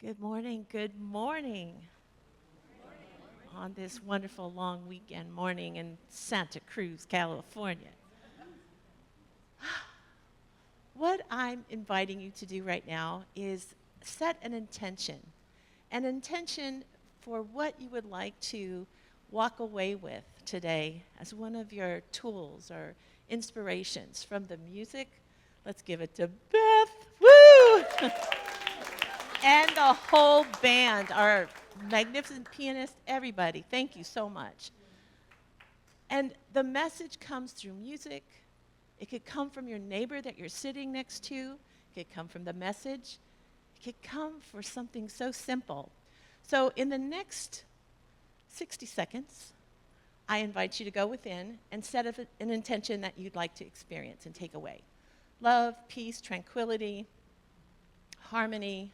Good morning, good morning. On this wonderful long weekend morning in Santa Cruz, California. What I'm inviting you to do right now is set an intention for what you would like to walk away with today as one of your tools or inspirations from the music. Let's give it to Beth. Woo! And the whole band, our magnificent pianist, everybody. Thank you so much. And the message comes through music. It could come from your neighbor that you're sitting next to. It could come from the message. It could come for something so simple. So in the next 60 seconds, I invite you to go within and set up an intention that you'd like to experience and take away. Love, peace, tranquility, harmony,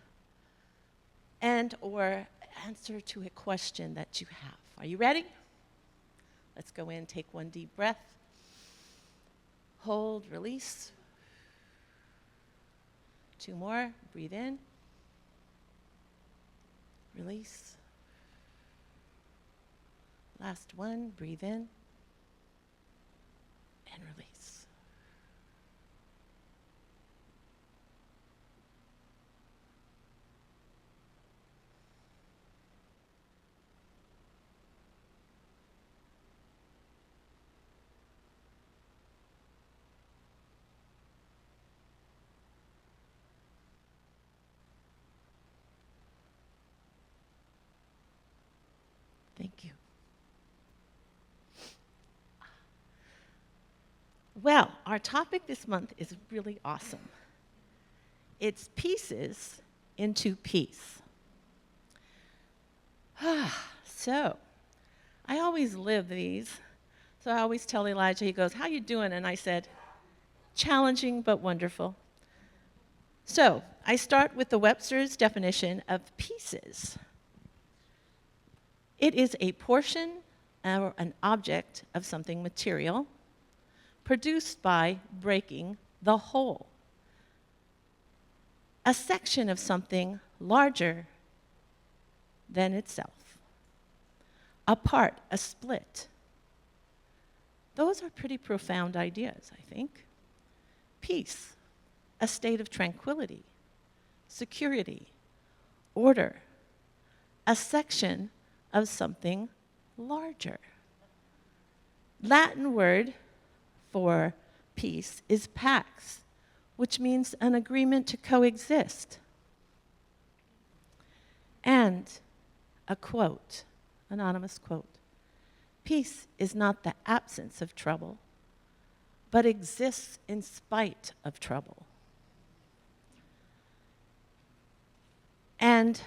and or answer to a question that you have. Are you ready? Let's go in, take one deep breath. Hold, release. Two more, breathe in. Release. Last one, breathe in. And release. Thank you. Well, our topic this month is really awesome. It's pieces into peace. So, I always live these. So I always tell Elijah, he goes, "How you doing?" And I said, "Challenging but wonderful." So, I start with the Webster's definition of pieces. It is a portion or an object of something material produced by breaking the whole. A section of something larger than itself. A part, a split. Those are pretty profound ideas, I think. Peace, a state of tranquility, security, order, a section of something larger. Latin word for peace is pax, which means an agreement to coexist. And a quote, anonymous quote, "Peace is not the absence of trouble, but exists in spite of trouble." And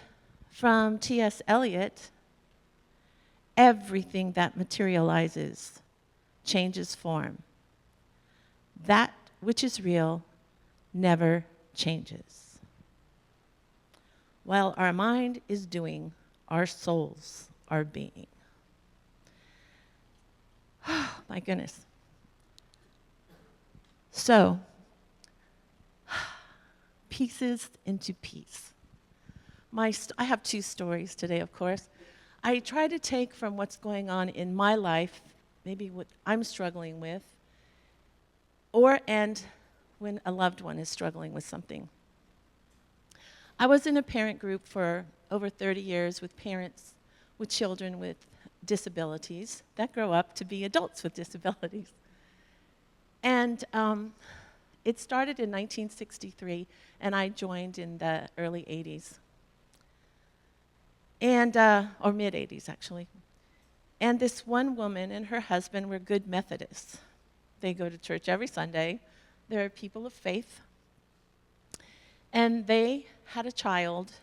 from T.S. Eliot, everything that materializes changes form. That which is real never changes. While our mind is doing, our souls are being. My goodness. So, pieces into peace. I have two stories today, of course. I try to take from what's going on in my life, maybe what I'm struggling with, and when a loved one is struggling with something. I was in a parent group for over 30 years with parents with children with disabilities that grow up to be adults with disabilities. And it started in 1963, and I joined in the early 80s. Or mid-80s, actually. And this one woman and her husband were good Methodists. They go to church every Sunday. They're people of faith. And they had a child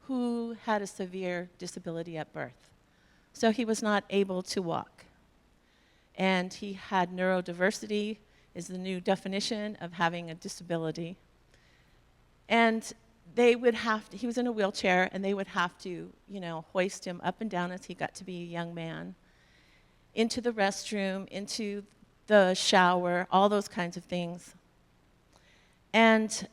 who had a severe disability at birth. So he was not able to walk. And he had neurodiversity, is the new definition of having a disability. And he was in a wheelchair, and they would have to, hoist him up and down as he got to be a young man, into the restroom, into the shower, all those kinds of things. And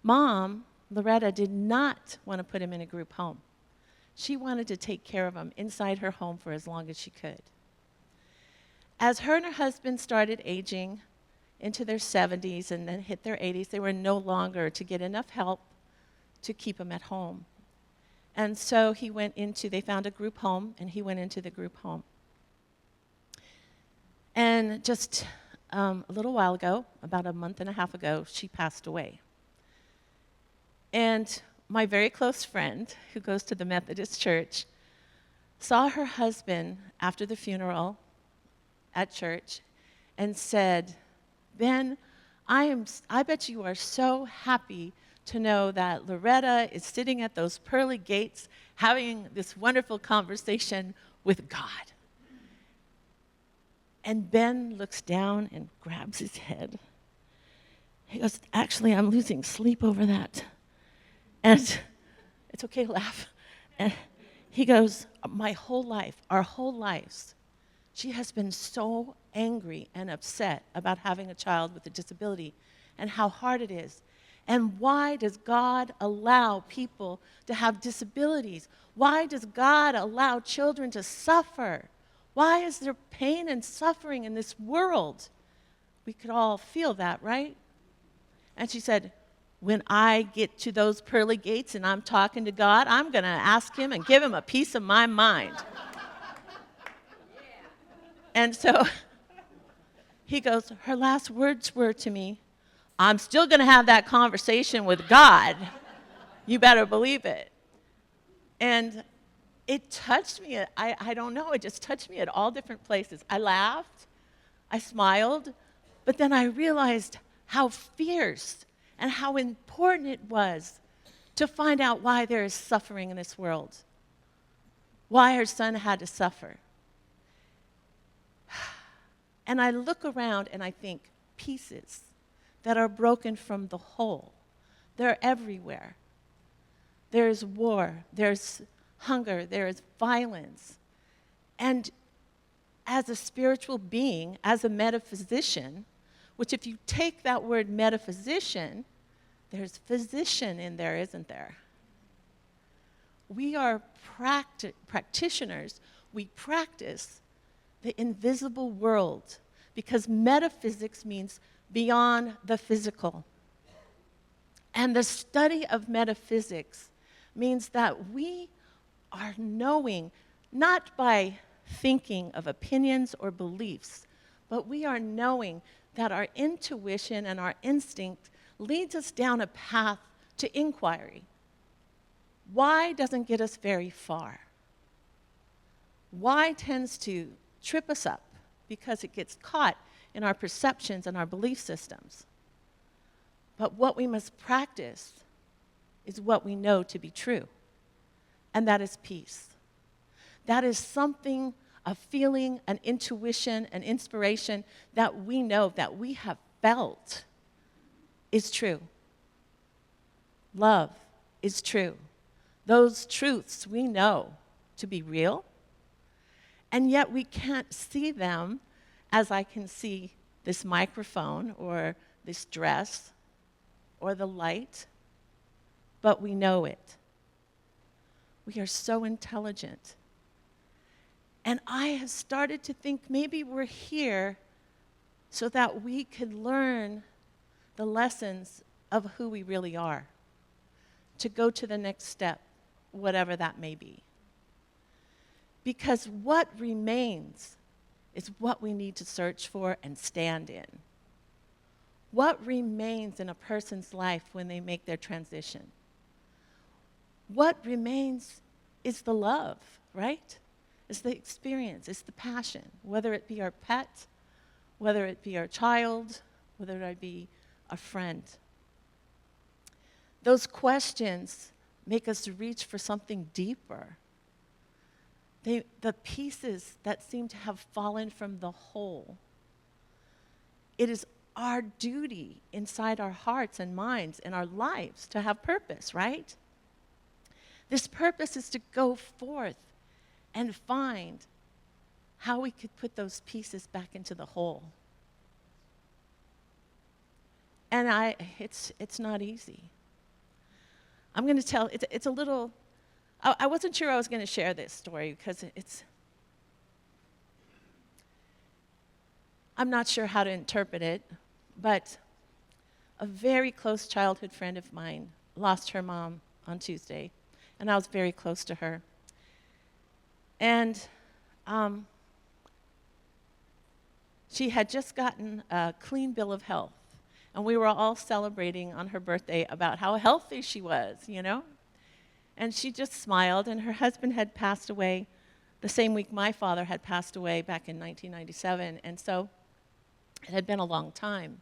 Mom, Loretta, did not want to put him in a group home. She wanted to take care of him inside her home for as long as she could. As her and her husband started aging into their 70s and then hit their 80s, they were no longer to get enough help to keep him at home. And so they found a group home, and he went into the group home. And just a little while ago, about a month and a half ago, she passed away. And my very close friend, who goes to the Methodist church, saw her husband after the funeral at church and said, Ben, I bet you are so happy to know that Loretta is sitting at those pearly gates having this wonderful conversation with God. And Ben looks down and grabs his head. He goes, actually, I'm losing sleep over that. And it's okay to laugh. And he goes, my whole life, our whole lives, she has been so angry and upset about having a child with a disability and how hard it is. And why does God allow people to have disabilities? Why does God allow children to suffer? Why is there pain and suffering in this world? We could all feel that, right? And she said, when I get to those pearly gates and I'm talking to God, I'm going to ask him and give him a piece of my mind. And so he goes, her last words were to me, I'm still going to have that conversation with God. You better believe it. And it touched me. I don't know. It just touched me at all different places. I laughed. I smiled. But then I realized how fierce and how important it was to find out why there is suffering in this world, why her son had to suffer. And I look around and I think, pieces that are broken from the whole. They're everywhere. There's war, there's hunger, there's violence. And as a spiritual being, as a metaphysician, which if you take that word metaphysician, there's physician in there, isn't there? We are practitioners. We practice the invisible world because metaphysics means beyond the physical. And the study of metaphysics means that we are knowing, not by thinking of opinions or beliefs, but we are knowing that our intuition and our instinct leads us down a path to inquiry. Why doesn't get us very far? Why tends to trip us up? Because it gets caught in our perceptions and our belief systems. But what we must practice is what we know to be true, and that is peace. That is something, a feeling, an intuition, an inspiration that we know, that we have felt is true. Love is true. Those truths we know to be real, and yet we can't see them as I can see this microphone or this dress or the light, but we know it. We are so intelligent. And I have started to think maybe we're here so that we could learn the lessons of who we really are, to go to the next step, whatever that may be. Because what remains is what we need to search for and stand in. What remains in a person's life when they make their transition? What remains is the love, right? It's the experience, it's the passion, whether it be our pet, whether it be our child, whether it be a friend. Those questions make us reach for something deeper. The pieces that seem to have fallen from the whole. It is our duty inside our hearts and minds and our lives to have purpose, right? This purpose is to go forth and find how we could put those pieces back into the whole. And it's not easy. I'm going to tell, it's a little, I wasn't sure I was going to share this story because I'm not sure how to interpret it, but a very close childhood friend of mine lost her mom on Tuesday, and I was very close to her. And she had just gotten a clean bill of health, and we were all celebrating on her birthday about how healthy she was, you know? And she just smiled, and her husband had passed away the same week my father had passed away back in 1997, and so it had been a long time.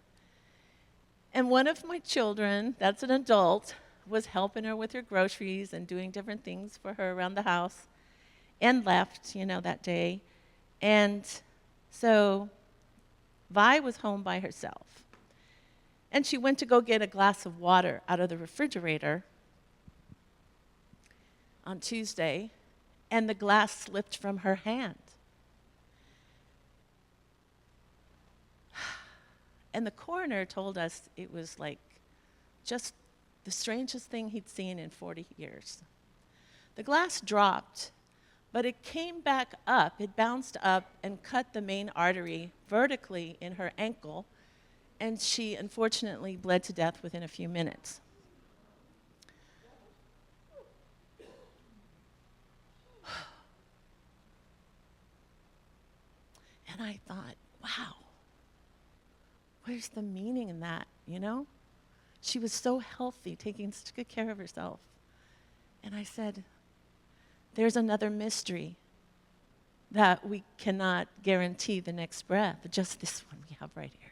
And one of my children, that's an adult, was helping her with her groceries and doing different things for her around the house and left, that day. And so Vi was home by herself. And she went to go get a glass of water out of the refrigerator on Tuesday, and the glass slipped from her hand. And the coroner told us it was like just the strangest thing he'd seen in 40 years. The glass dropped, but it came back up. It bounced up and cut the main artery vertically in her ankle, and she unfortunately bled to death within a few minutes. And I thought, wow, where's the meaning in that, She was so healthy, taking such good care of herself. And I said, there's another mystery that we cannot guarantee the next breath, just this one we have right here.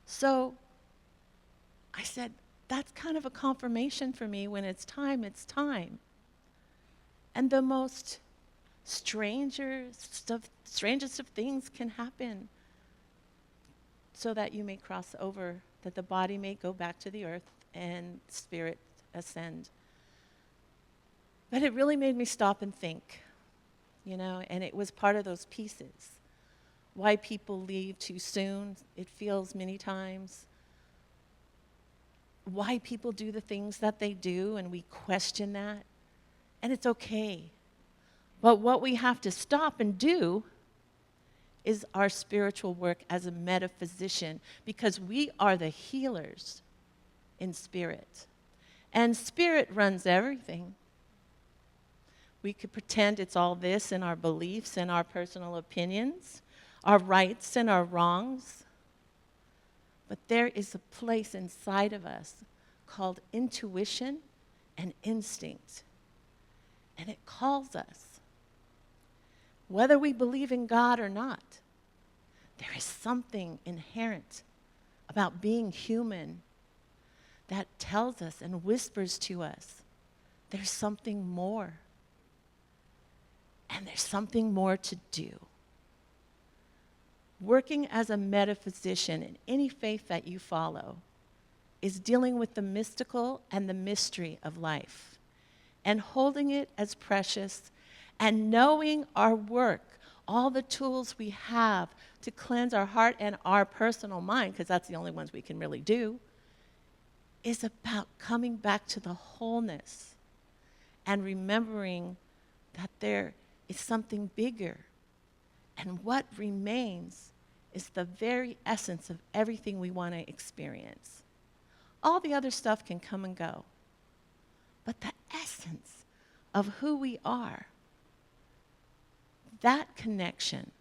So I said, that's kind of a confirmation for me. When it's time, it's time. And the most strangest of things can happen so that you may cross over, that the body may go back to the earth and spirit ascend. But it really made me stop and think, and it was part of those pieces. Why people leave too soon, it feels many times. Why people do the things that they do, and we question that. And it's okay. But what we have to stop and do is our spiritual work as a metaphysician, because we are the healers in spirit. And spirit runs everything. We could pretend it's all this in our beliefs and our personal opinions, our rights and our wrongs. But there is a place inside of us called intuition and instinct. And it calls us. Whether we believe in God or not, there is something inherent about being human that tells us and whispers to us, there's something more. And there's something more to do. Working as a metaphysician in any faith that you follow is dealing with the mystical and the mystery of life and holding it as precious and knowing our work, all the tools we have to cleanse our heart and our personal mind, because that's the only ones we can really do, is about coming back to the wholeness and remembering that there is something bigger. And what remains is the very essence of everything we want to experience. All the other stuff can come and go. But the essence of who we are, that connection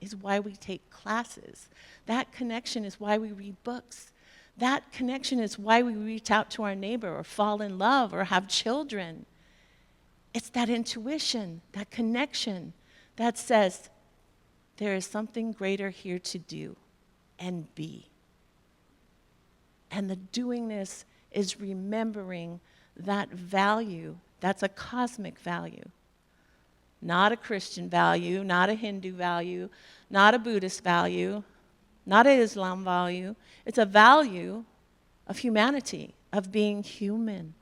is why we take classes. That connection is why we read books. That connection is why we reach out to our neighbor or fall in love or have children. It's that intuition, that connection that says, there is something greater here to do and be. And the doingness is remembering that value, that's a cosmic value. Not a Christian value, not a Hindu value, not a Buddhist value, not an Islam value. It's a value of humanity, of being human.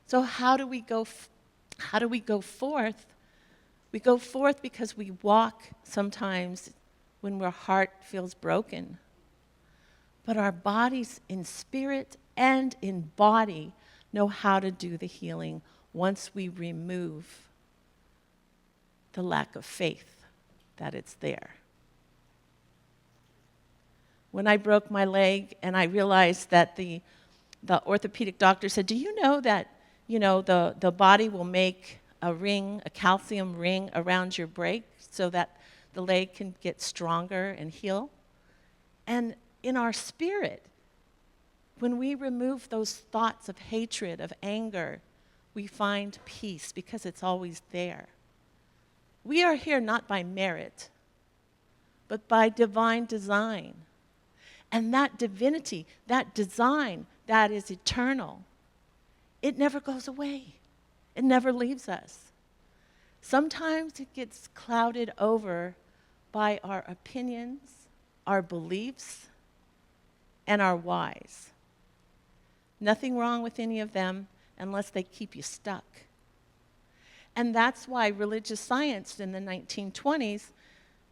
So how do we go forth? We go forth because we walk sometimes when our heart feels broken. But our bodies in spirit and in body know how to do the healing once we remove the lack of faith that it's there. When I broke my leg and I realized that the orthopedic doctor said, do you know that, the body will make a ring, a calcium ring around your break so that the leg can get stronger and heal? And in our spirit, when we remove those thoughts of hatred, of anger, we find peace because it's always there. We are here not by merit, but by divine design. And that divinity, that design, that is eternal. It never goes away. It never leaves us. Sometimes it gets clouded over by our opinions, our beliefs, and our whys. Nothing wrong with any of them unless they keep you stuck. And that's why religious science in the 1920s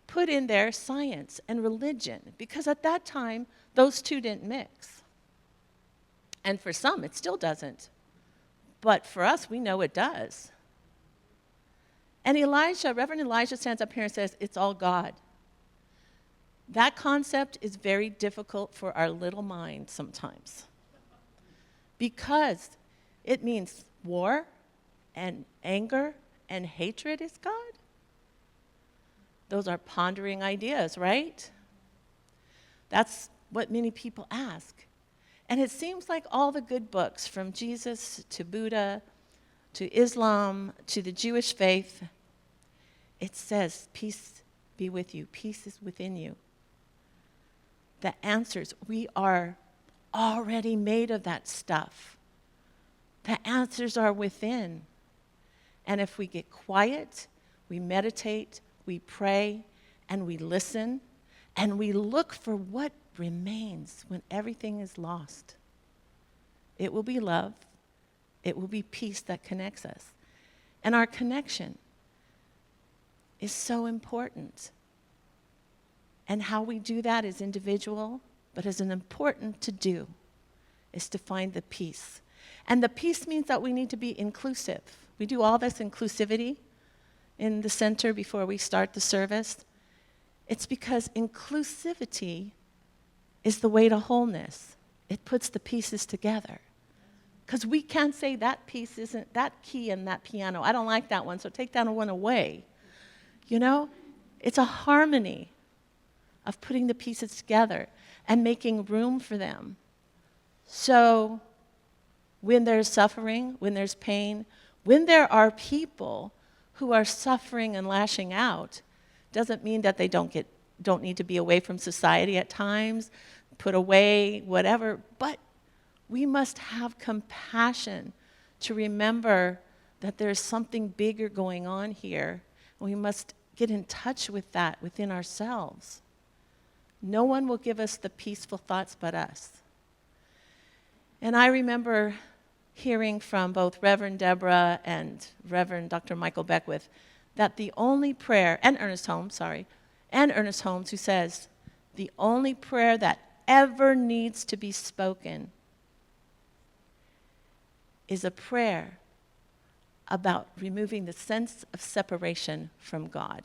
put in there science and religion, because at that time, those two didn't mix. And for some, it still doesn't. But for us, we know it does. And Reverend Elijah stands up here and says, it's all God. That concept is very difficult for our little mind sometimes, because it means war and anger and hatred is God. Those are pondering ideas, right? That's what many people ask. And it seems like all the good books, from Jesus to Buddha to Islam to the Jewish faith, it says, peace be with you, peace is within you. The answers, we are already made of that stuff. The answers are within. And if we get quiet, we meditate, we pray, and we listen, and we look for what remains when everything is lost, it will be love, it will be peace that connects us. And our connection is so important. And how we do that is individual, but is an important to do, is to find the peace. And the peace means that we need to be inclusive. We do all this inclusivity in the center before we start the service. It's because inclusivity is the way to wholeness. It puts the pieces together. Because we can't say that piece isn't, that key in that piano, I don't like that one, so take that one away. It's a harmony of putting the pieces together and making room for them. So when there's suffering, when there's pain, when there are people who are suffering and lashing out, doesn't mean that they don't need to be away from society at times, put away, whatever, but we must have compassion to remember that there's something bigger going on here. We must get in touch with that within ourselves. No one will give us the peaceful thoughts but us. And I remember hearing from both Reverend Deborah and Reverend Dr. Michael Beckwith that the only prayer, and Ernest Holmes, who says, the only prayer that ever needs to be spoken is a prayer about removing the sense of separation from God.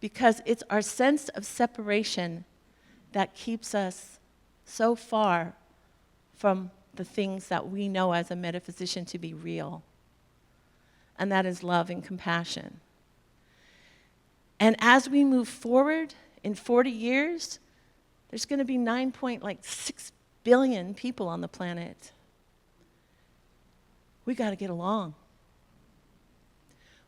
Because it's our sense of separation that keeps us so far from the things that we know as a metaphysician to be real. And that is love and compassion. And as we move forward in 40 years, there's going to be 9.6 billion people on the planet. We got to get along.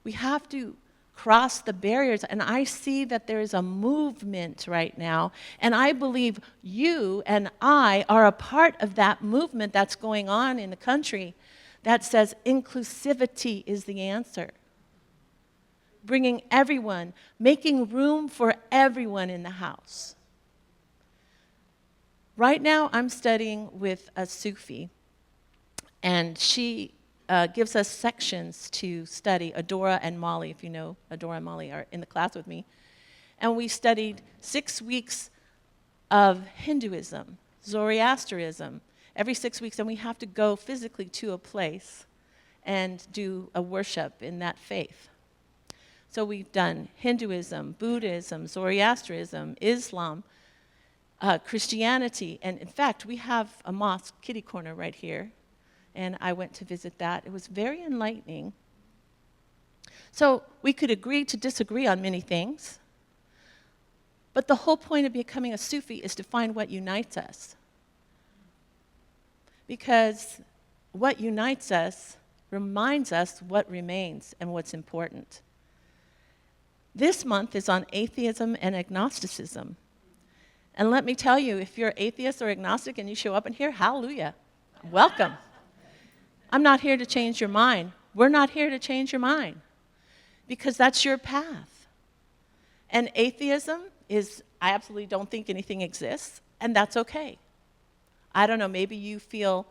We have to cross the barriers, and I see that there is a movement right now, and I believe you and I are a part of that movement that's going on in the country that says inclusivity is the answer. Bringing everyone, making room for everyone in the house. Right now, I'm studying with a Sufi, and she gives us sections to study. Adora and Molly, if you know, Adora and Molly are in the class with me. And we studied 6 weeks of Hinduism, Zoroastrianism, every 6 weeks, and we have to go physically to a place and do a worship in that faith. So we've done Hinduism, Buddhism, Zoroastrianism, Islam, Christianity, and in fact, we have a mosque kitty corner right here, and I went to visit that. It was very enlightening. So we could agree to disagree on many things, but the whole point of becoming a Sufi is to find what unites us. Because what unites us reminds us what remains and what's important. This month is on atheism and agnosticism. And let me tell you, if you're atheist or agnostic and you show up in here, hallelujah, welcome. I'm not here to change your mind. We're not here to change your mind because that's your path. And atheism is, I absolutely don't think anything exists, and that's okay. I don't know, maybe you feel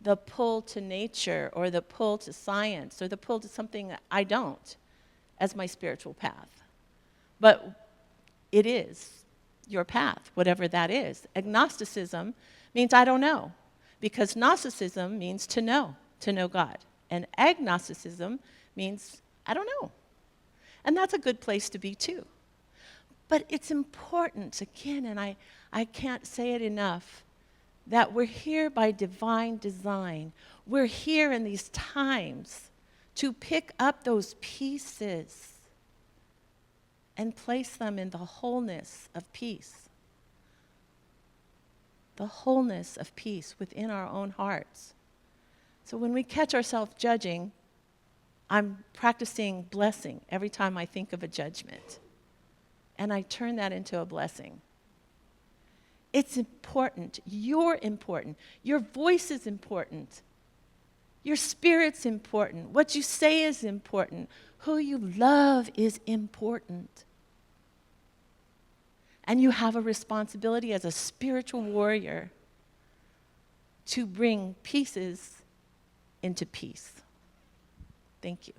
the pull to nature or the pull to science or the pull to something I don't as my spiritual path. But it is your path, whatever that is. Agnosticism means I don't know, because Gnosticism means to know God. And agnosticism means I don't know. And that's a good place to be too. But it's important, again, and I can't say it enough, that we're here by divine design. We're here in these times to pick up those pieces and place them in the wholeness of peace. The wholeness of peace within our own hearts. So when we catch ourselves judging, I'm practicing blessing every time I think of a judgment. And I turn that into a blessing. It's important. You're important. Your voice is important. Your spirit's important. What you say is important. Who you love is important. And you have a responsibility as a spiritual warrior to bring pieces into peace. Thank you.